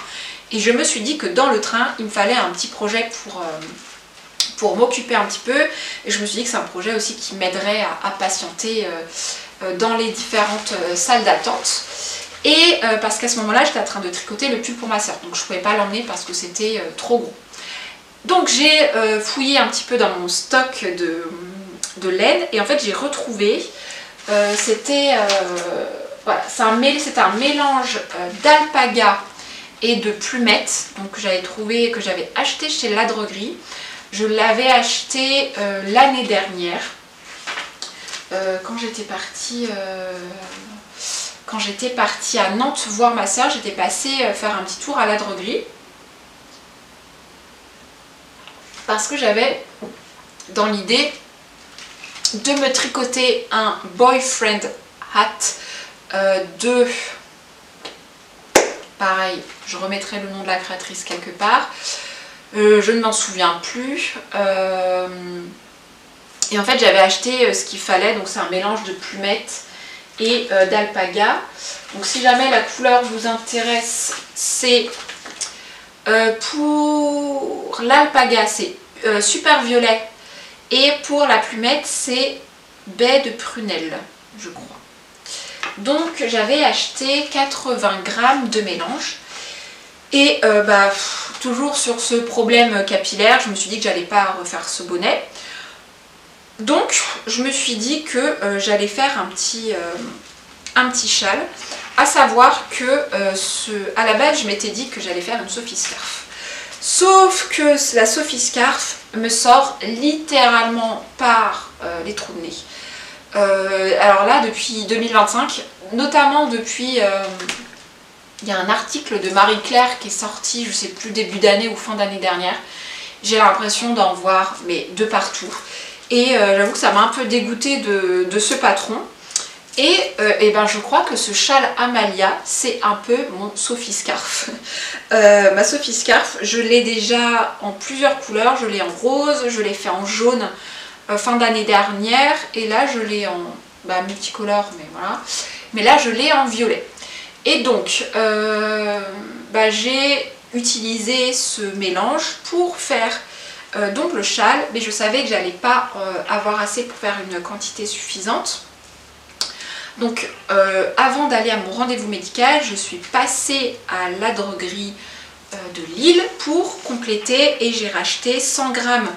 Et je me suis dit que dans le train, il me fallait un petit projet pour m'occuper un petit peu, et je me suis dit que c'est un projet aussi qui m'aiderait à patienter dans les différentes salles d'attente. Et parce qu'à ce moment-là, j'étais en train de tricoter le pull pour ma soeur, donc je pouvais pas l'emmener parce que c'était trop gros. Donc j'ai fouillé un petit peu dans mon stock de laine et en fait j'ai retrouvé, c'était voilà, c'était un mélange d'alpaga et de plumettes, donc que j'avais trouvé, que j'avais acheté chez La Droguerie. Je l'avais acheté l'année dernière quand j'étais partie à Nantes voir ma soeur. J'étais passée faire un petit tour à La Droguerie parce que j'avais dans l'idée de me tricoter un boyfriend hat pareil, je remettrai le nom de la créatrice quelque part, je ne m'en souviens plus, et en fait j'avais acheté ce qu'il fallait, donc c'est un mélange de plumettes et d'alpaga. Donc si jamais la couleur vous intéresse, c'est pour l'alpaga c'est super violet et pour la plumette c'est baie de prunelle, je crois. Donc j'avais acheté 80 grammes de mélange et toujours sur ce problème capillaire, je me suis dit que j'allais pas refaire ce bonnet. Donc je me suis dit que j'allais faire un petit châle, à savoir que à la base je m'étais dit que j'allais faire une Sophie Scarf. Sauf que la Sophie Scarf me sort littéralement par les trous de nez. Alors là, depuis 2025, notamment depuis... il y a un article de Marie-Claire qui est sorti, je sais plus, début d'année ou fin d'année dernière. J'ai l'impression d'en voir, mais de partout. Et j'avoue que ça m'a un peu dégoûtée de ce patron. Et ben je crois que ce châle Amalia, c'est un peu mon Sophie Scarf. Ma Sophie Scarf, je l'ai déjà en plusieurs couleurs. Je l'ai en rose, je l'ai fait en jaune fin d'année dernière. Et là, je l'ai en multicolore, mais voilà. Mais là, je l'ai en violet. Et donc, j'ai utilisé ce mélange pour faire donc le châle. Mais je savais que j'allais pas avoir assez pour faire une quantité suffisante. Donc avant d'aller à mon rendez-vous médical, je suis passée à La Droguerie de Lille pour compléter et j'ai racheté 100 grammes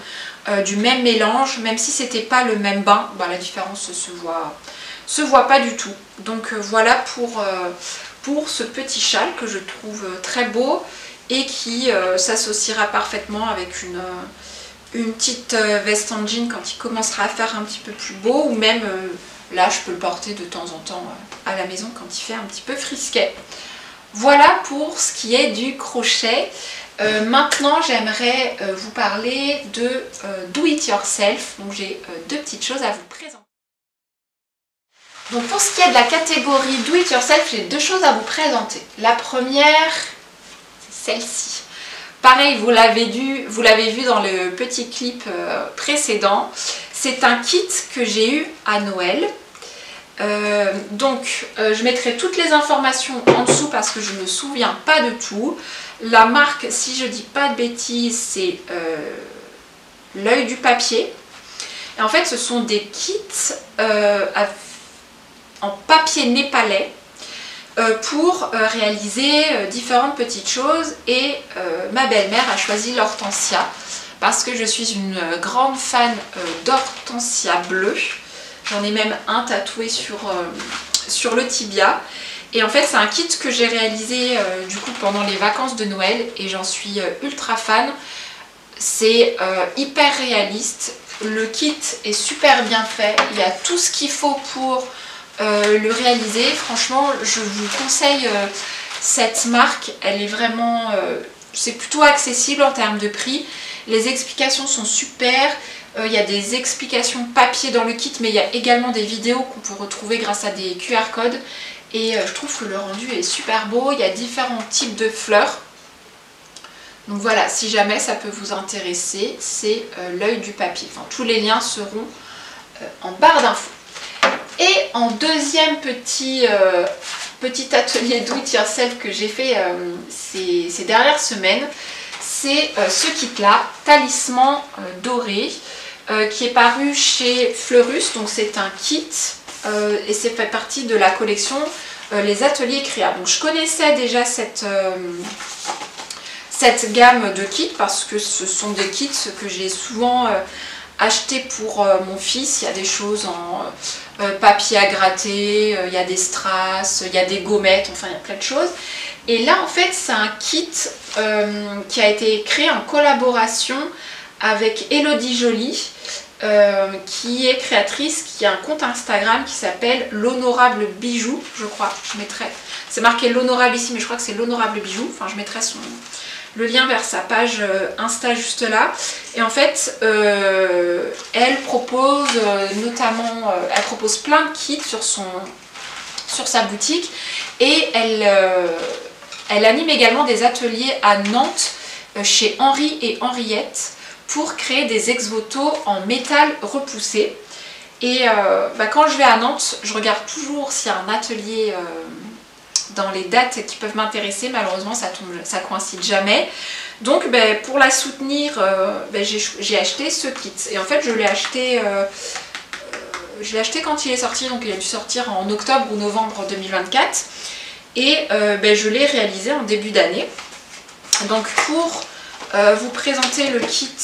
du même mélange, même si c'était pas le même bain, la différence se voit pas du tout. Donc voilà pour ce petit châle que je trouve très beau et qui s'associera parfaitement avec une petite veste en jean quand il commencera à faire un petit peu plus beau, ou même là je peux le porter de temps en temps à la maison quand il fait un petit peu frisquet. Voilà pour ce qui est du crochet. Maintenant j'aimerais vous parler de do it yourself. Donc j'ai deux petites choses à vous présenter. Donc pour ce qui est de la catégorie do it yourself, j'ai deux choses à vous présenter. La première, c'est celle-ci. Pareil, vous l'avez vu dans le petit clip précédent. C'est un kit que j'ai eu à Noël. Je mettrai toutes les informations en dessous parce que je ne me souviens pas de tout. La marque, si je dis pas de bêtises, c'est l'œil du papier. Et en fait, ce sont des kits en papier népalais pour réaliser différentes petites choses. Et ma belle-mère a choisi l'hortensia parce que je suis une grande fan d'hortensia bleu. J'en ai même un tatoué sur le tibia. Et en fait c'est un kit que j'ai réalisé du coup pendant les vacances de Noël et j'en suis ultra fan. C'est hyper réaliste, le kit est super bien fait, il y a tout ce qu'il faut pour le réaliser. Franchement je vous conseille cette marque, elle est vraiment, c'est plutôt accessible en termes de prix. Les explications sont super, il y a des explications papier dans le kit mais il y a également des vidéos qu'on peut retrouver grâce à des QR codes. Et je trouve que le rendu est super beau, il y a différents types de fleurs. Donc voilà, si jamais ça peut vous intéresser, c'est l'œil du papy. Enfin, tous les liens seront en barre d'infos. Et en deuxième petit atelier do it yourself que j'ai fait ces dernières semaines, c'est ce kit-là, Talisman doré, qui est paru chez Fleurus. Donc c'est un kit et c'est fait partie de la collection les ateliers créa. Donc je connaissais déjà cette gamme de kits parce que ce sont des kits que j'ai souvent achetés pour mon fils. Il y a des choses en papier à gratter, il y a des strass, il y a des gommettes, enfin il y a plein de choses. Et là en fait c'est un kit qui a été créé en collaboration avec Elodie Joly, qui est créatrice, qui a un compte Instagram qui s'appelle l'Honorable Bijou, je crois, je mettrai, c'est marqué l'Honorable ici mais je crois que c'est l'Honorable Bijou, enfin je mettrai le lien vers sa page Insta juste là. Et en fait elle propose notamment, elle propose plein de kits sur sa boutique et elle anime également des ateliers à Nantes chez Henri et Henriette pour créer des ex-voto en métal repoussé. Et quand je vais à Nantes, je regarde toujours s'il y a un atelier dans les dates qui peuvent m'intéresser. Malheureusement ça coïncide jamais. Donc pour la soutenir, j'ai acheté ce kit. Et en fait je l'ai acheté quand il est sorti, donc il a dû sortir en octobre ou novembre 2024. Et je l'ai réalisé en début d'année. Donc pour vous présenter le kit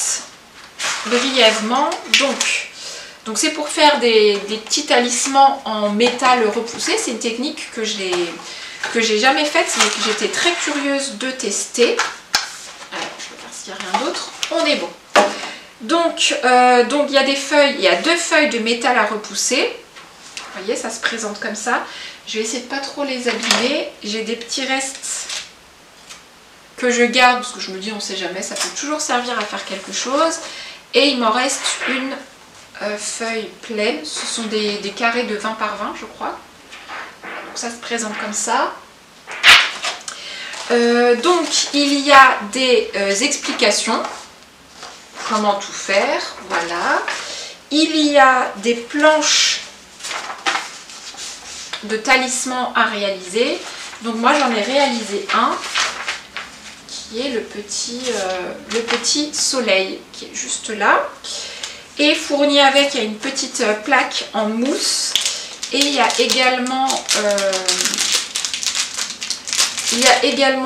brièvement, donc c'est pour faire des petits talismans en métal repoussé. C'est une technique que j'ai jamais faite mais que j'étais très curieuse de tester. Alors, je vais voir s'il n'y a rien d'autre. On est bon. Donc il y a des feuilles, il y a 2 feuilles de métal à repousser. Vous voyez, ça se présente comme ça. Je vais essayer de pas trop les abîmer. J'ai des petits restes que je garde parce que je me dis on sait jamais, ça peut toujours servir à faire quelque chose. Et il m'en reste une feuille pleine. Ce sont des carrés de 20 par 20 je crois. Donc ça se présente comme ça. Donc il y a des explications. Comment tout faire, voilà. Il y a des planches de talisman à réaliser. Donc moi j'en ai réalisé un qui est le petit soleil qui est juste là. Et fourni avec, il y a une petite plaque en mousse. Et il y a également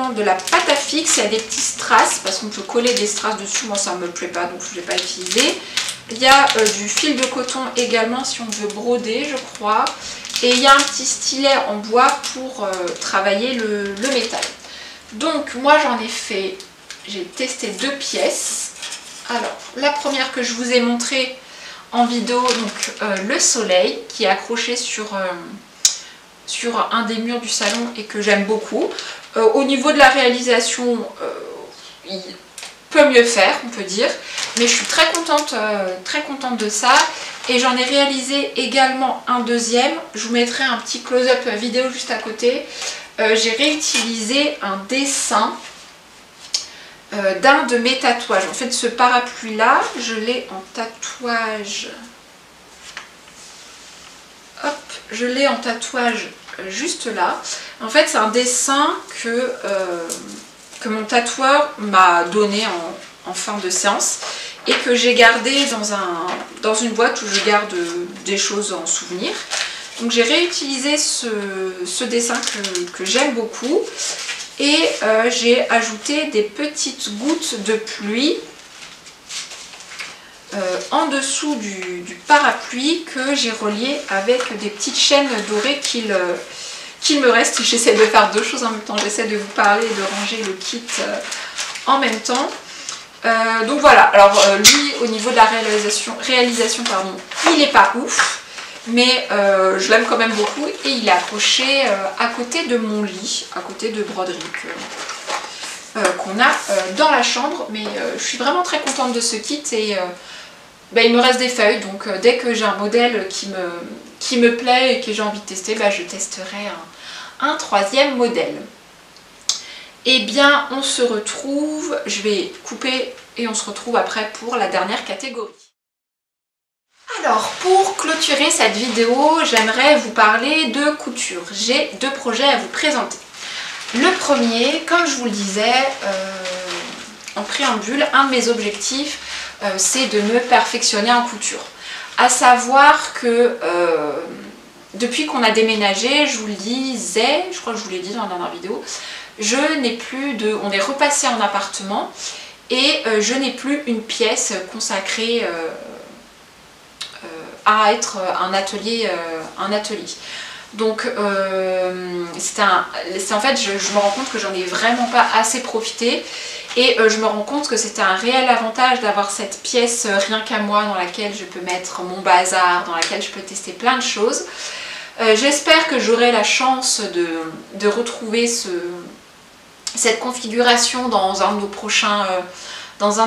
de la pâte à fixe, il y a des petits strass, parce qu'on peut coller des strass dessus, moi ça ne me plaît pas donc je ne l'ai pas utilisé. Il y a du fil de coton également si on veut broder je crois. Et il y a un petit stylet en bois pour travailler le métal. Donc moi j'en ai fait, j'ai testé 2 pièces. Alors la première que je vous ai montrée en vidéo, donc le soleil qui est accroché sur un des murs du salon et que j'aime beaucoup. Au niveau de la réalisation, il peut mieux faire, on peut dire, mais je suis très contente de ça. Et j'en ai réalisé également un deuxième, je vous mettrai un petit close-up vidéo juste à côté. J'ai réutilisé un dessin d'un de mes tatouages. En fait ce parapluie là, je l'ai en tatouage. Hop, je l'ai en tatouage juste là. En fait c'est un dessin que mon tatoueur m'a donné en fin de séance et que j'ai gardé dans une boîte où je garde des choses en souvenir. Donc j'ai réutilisé ce dessin que j'aime beaucoup et j'ai ajouté des petites gouttes de pluie en dessous du parapluie que j'ai relié avec des petites chaînes dorées qu'il me reste. J'essaie de faire deux choses en même temps, j'essaie de vous parler et de ranger le kit en même temps. Donc voilà, alors lui au niveau de la réalisation pardon, il n'est pas ouf, mais je l'aime quand même beaucoup et il est accroché à côté de mon lit, à côté de broderie qu'on a dans la chambre. Mais je suis vraiment très contente de ce kit et il me reste des feuilles, donc dès que j'ai un modèle qui me plaît et que j'ai envie de tester, je testerai un troisième modèle. Eh bien, on se retrouve, je vais couper et on se retrouve après pour la dernière catégorie. Alors, pour clôturer cette vidéo, j'aimerais vous parler de couture. J'ai deux projets à vous présenter. Le premier, comme je vous le disais en préambule, un de mes objectifs, c'est de me perfectionner en couture. À savoir que depuis qu'on a déménagé, je vous le disais, je crois que je vous l'ai dit dans la dernière vidéo, on est repassé en appartement et je n'ai plus une pièce consacrée à être un atelier. Donc en fait je me rends compte que j'en ai vraiment pas assez profité et je me rends compte que c'était un réel avantage d'avoir cette pièce rien qu'à moi dans laquelle je peux mettre mon bazar, dans laquelle je peux tester plein de choses. J'espère que j'aurai la chance de retrouver cette configuration dans un de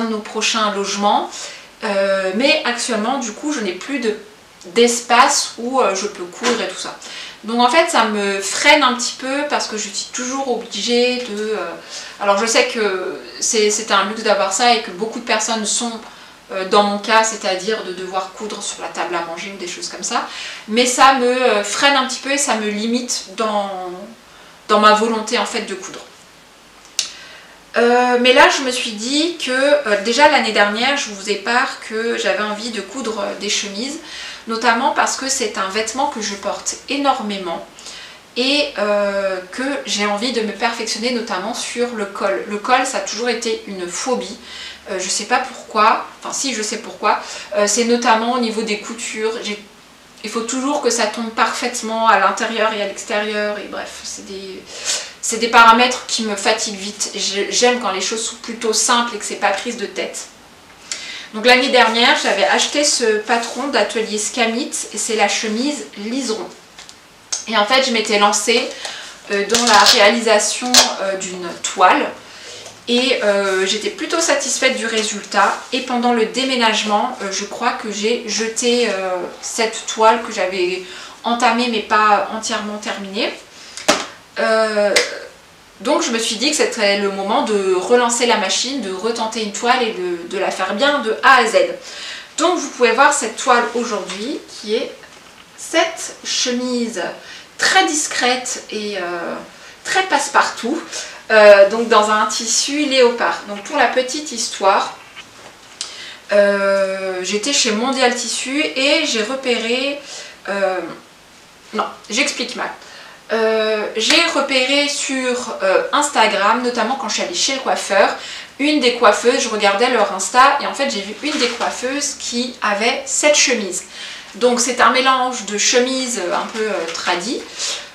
nos prochains logements. Mais actuellement du coup je n'ai plus d'espace où je peux coudre et tout ça. Donc en fait ça me freine un petit peu parce que je suis toujours obligée de... alors je sais que c'est un luxe d'avoir ça et que beaucoup de personnes sont dans mon cas, c'est-à-dire de devoir coudre sur la table à manger ou des choses comme ça. Mais ça me freine un petit peu et ça me limite dans ma volonté en fait de coudre. Mais là je me suis dit que déjà l'année dernière je vous ai part que j'avais envie de coudre des chemises, notamment parce que c'est un vêtement que je porte énormément et que j'ai envie de me perfectionner notamment sur le col. Le col ça a toujours été une phobie, je sais pas pourquoi, enfin si je sais pourquoi, c'est notamment au niveau des coutures. Il faut toujours que ça tombe parfaitement à l'intérieur et à l'extérieur et bref c'est des paramètres qui me fatiguent vite. J'aime quand les choses sont plutôt simples et que c'est pas prise de tête. Donc l'année dernière, j'avais acheté ce patron d'atelier Scamit et c'est la chemise liseron. Et en fait, je m'étais lancée dans la réalisation d'une toile et j'étais plutôt satisfaite du résultat. Et pendant le déménagement, je crois que j'ai jeté cette toile que j'avais entamée mais pas entièrement terminée. Donc je me suis dit que c'était le moment de relancer la machine, de retenter une toile et de la faire bien de A à Z. Donc vous pouvez voir cette toile aujourd'hui qui est cette chemise très discrète et très passe-partout, donc dans un tissu léopard. Donc pour la petite histoire, j'étais chez Mondial Tissu et j'ai repéré... non, j'explique mal. J'ai repéré sur Instagram, notamment quand je suis allée chez le coiffeur, une des coiffeuses, je regardais leur Insta et en fait j'ai vu une des coiffeuses qui avait cette chemise. Donc c'est un mélange de chemise un peu tradie,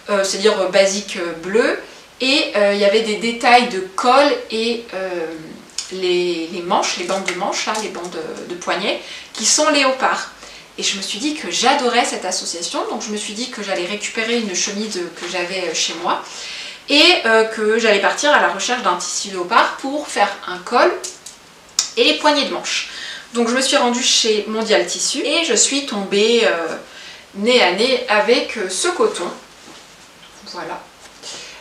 c'est-à-dire basique bleu, et il y avait des détails de col et les manches, les bandes de manches, là, les bandes de poignet, qui sont léopard. Et je me suis dit que j'adorais cette association, donc je me suis dit que j'allais récupérer une chemise que j'avais chez moi et que j'allais partir à la recherche d'un tissu léopard pour faire un col et les poignées de manche. Donc je me suis rendue chez Mondial Tissu et je suis tombée nez à nez avec ce coton. Voilà.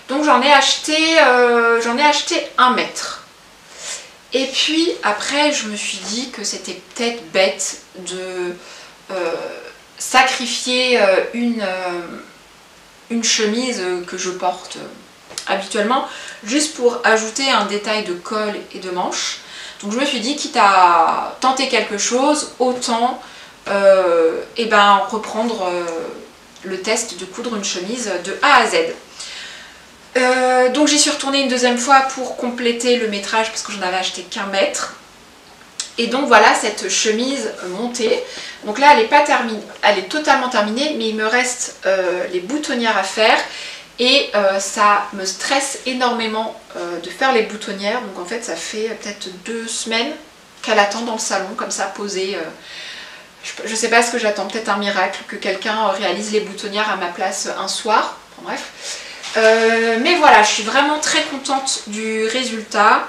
Donc j'en ai acheté 1 mètre. Et puis après je me suis dit que c'était peut-être bête de sacrifier une chemise que je porte habituellement juste pour ajouter un détail de col et de manche. Donc je me suis dit, quitte à tenter quelque chose, autant reprendre le test de coudre une chemise de A à Z. Donc j'y suis retournée une deuxième fois pour compléter le métrage parce que j'en avais acheté qu'1 mètre. Et donc voilà cette chemise montée. Donc là elle n'est pas terminée, elle est totalement terminée, mais il me reste les boutonnières à faire et ça me stresse énormément de faire les boutonnières. Donc en fait ça fait peut-être 2 semaines qu'elle attend dans le salon comme ça posée. Je sais pas ce que j'attends, peut-être un miracle, que quelqu'un réalise les boutonnières à ma place un soir. Enfin, bref. Mais voilà, je suis vraiment très contente du résultat.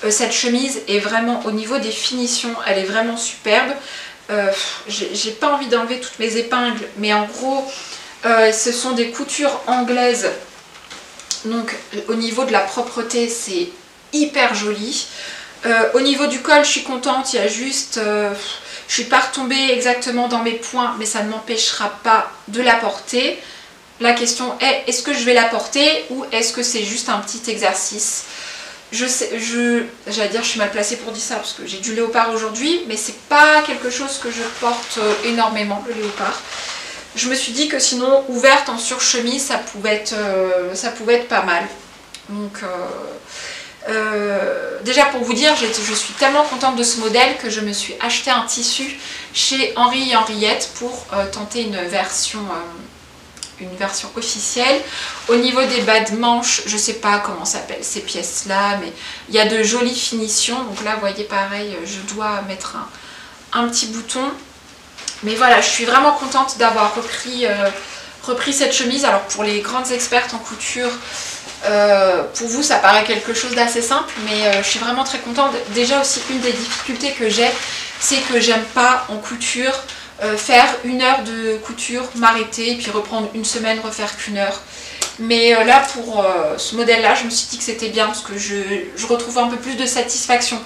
Cette chemise est vraiment, au niveau des finitions, elle est vraiment superbe. J'ai pas envie d'enlever toutes mes épingles, mais en gros, ce sont des coutures anglaises. Donc au niveau de la propreté, c'est hyper joli. Au niveau du col, je suis contente, il y a juste... je suis pas retombée exactement dans mes points, mais ça ne m'empêchera pas de la porter. La question est, est-ce que je vais la porter ou est-ce que c'est juste un petit exercice? J'allais dire, je suis mal placée pour dire ça parce que j'ai du léopard aujourd'hui, mais c'est pas quelque chose que je porte énormément, le léopard. Je me suis dit que sinon, ouverte en surchemise, ça pouvait être pas mal. Donc... déjà pour vous dire, je suis tellement contente de ce modèle que je me suis acheté un tissu chez Henri et Henriette pour tenter une version officielle. Au niveau des bas de manches, je sais pas comment s'appellent ces pièces là, mais il y a de jolies finitions. Donc là vous voyez pareil, je dois mettre un petit bouton. Mais voilà, je suis vraiment contente d'avoir repris cette chemise. Alors pour les grandes expertes en couture, pour vous ça paraît quelque chose d'assez simple, mais je suis vraiment très contente. Déjà aussi une des difficultés que j'ai, c'est que j'aime pas en couture faire 1 heure de couture, m'arrêter et puis reprendre une semaine, refaire qu'1 heure. Mais là pour ce modèle là, je me suis dit que c'était bien parce que je retrouve un peu plus de satisfaction.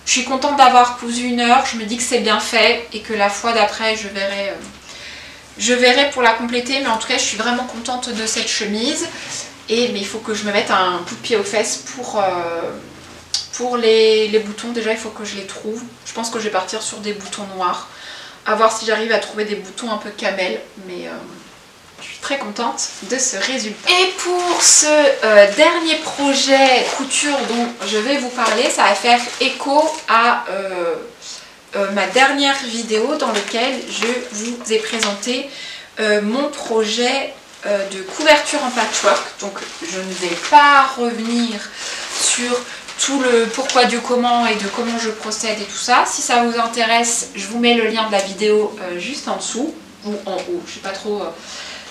Je suis contente d'avoir cousu 1 heure, je me dis que c'est bien fait et que la fois d'après je verrai pour la compléter. Mais en tout cas je suis vraiment contente de cette chemise. Mais il faut que je me mette un coup de pied aux fesses pour les boutons. Déjà il faut que je les trouve. Je pense que je vais partir sur des boutons noirs. À voir si j'arrive à trouver des boutons un peu camel. Mais je suis très contente de ce résultat. Et pour ce dernier projet couture dont je vais vous parler, ça va faire écho à ma dernière vidéo dans laquelle je vous ai présenté mon projet de couverture en patchwork. Donc je ne vais pas revenir sur tout le pourquoi du comment et de comment je procède et tout ça. Si ça vous intéresse, je vous mets le lien de la vidéo juste en dessous ou en haut, je sais pas trop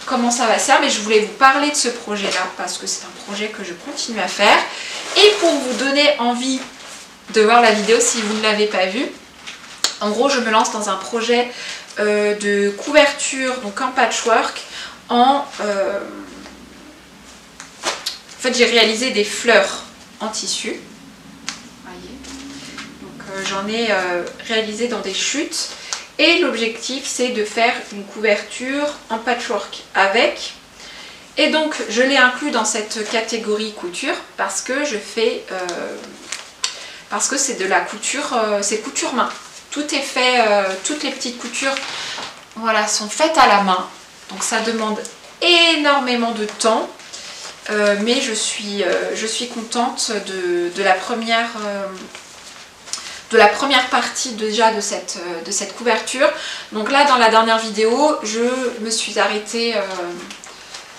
comment ça va se faire, mais je voulais vous parler de ce projet là parce que c'est un projet que je continue à faire. Et pour vous donner envie de voir la vidéo si vous ne l'avez pas vue, en gros je me lance dans un projet de couverture donc en patchwork. En fait j'ai réalisé des fleurs en tissu, voyez. Donc j'en ai réalisé dans des chutes et l'objectif c'est de faire une couverture en patchwork avec. Et donc je l'ai inclus dans cette catégorie couture parce que je fais parce que c'est de la couture, c'est couture main. Tout est fait, toutes les petites coutures voilà, sont faites à la main. Donc ça demande énormément de temps, mais je suis contente de la première partie déjà de cette couverture. Donc là dans la dernière vidéo, je me suis arrêtée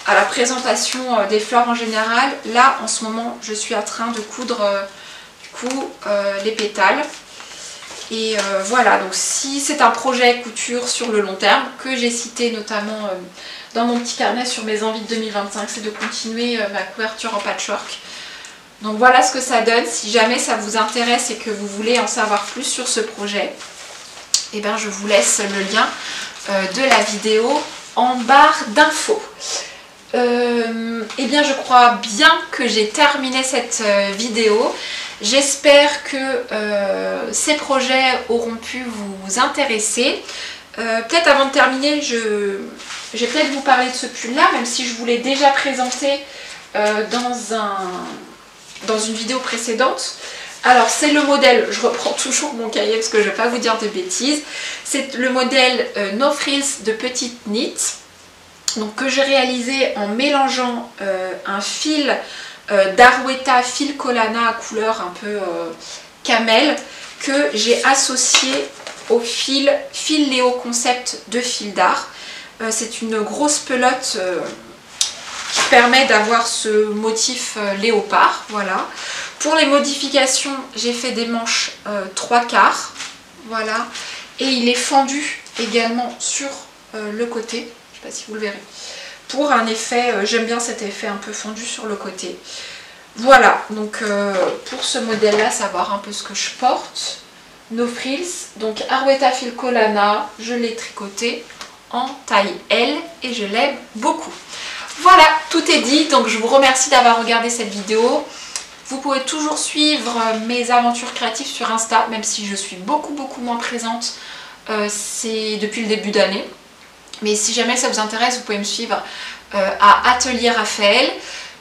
à la présentation des fleurs en général. Là en ce moment je suis en train de coudre du coup les pétales. Et voilà, donc si c'est un projet couture sur le long terme que j'ai cité notamment dans mon petit carnet sur mes envies de 2025, c'est de continuer ma couverture en patchwork. Donc voilà ce que ça donne. Si jamais ça vous intéresse et que vous voulez en savoir plus sur ce projet, et bien je vous laisse le lien de la vidéo en barre d'infos. Et bien je crois bien que j'ai terminé cette vidéo. J'espère que ces projets auront pu vous intéresser. Peut-être avant de terminer, je vais peut-être vous parler de ce pull là, même si je vous l'ai déjà présenté dans une vidéo précédente. Alors c'est le modèle, je reprends toujours mon cahier parce que je ne vais pas vous dire de bêtises. C'est le modèle No Frills de Petite Knit, donc que j'ai réalisé en mélangeant un fil d'Arwetta fil Colana à couleur un peu camel que j'ai associé au fil Léo Concept de Fil d'Art. C'est une grosse pelote permet d'avoir ce motif léopard, voilà. Pour les modifications, j'ai fait des manches 3/4, voilà. Et il est fendu également sur le côté, je ne sais pas si vous le verrez. Pour un effet, j'aime bien cet effet un peu fendu sur le côté. Voilà, donc pour ce modèle-là, savoir un peu ce que je porte. No Frills, donc Arwetta Filco Lana, je l'ai tricoté en taille L et je l'aime beaucoup. Voilà, tout est dit, donc je vous remercie d'avoir regardé cette vidéo. Vous pouvez toujours suivre mes aventures créatives sur Insta, même si je suis beaucoup moins présente c'est depuis le début d'année. Mais si jamais ça vous intéresse, vous pouvez me suivre à Atelier Raphaël.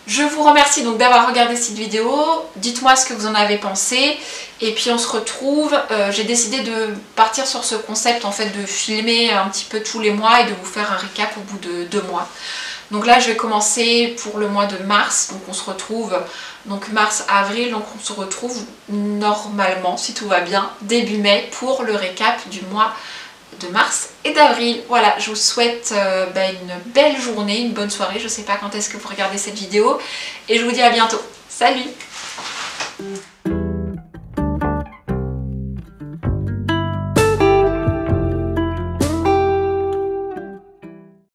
Je vous remercie donc d'avoir regardé cette vidéo. Dites-moi ce que vous en avez pensé. Et puis on se retrouve. J'ai décidé de partir sur ce concept en fait de filmer un petit peu tous les mois et de vous faire un récap au bout de 2 mois. Donc là je vais commencer pour le mois de mars. Donc on se retrouve donc mars-avril. Donc on se retrouve normalement, si tout va bien, début mai pour le récap du mois de mars et d'avril. Voilà, je vous souhaite une belle journée, une bonne soirée. Je ne sais pas quand est-ce que vous regardez cette vidéo. Et je vous dis à bientôt. Salut!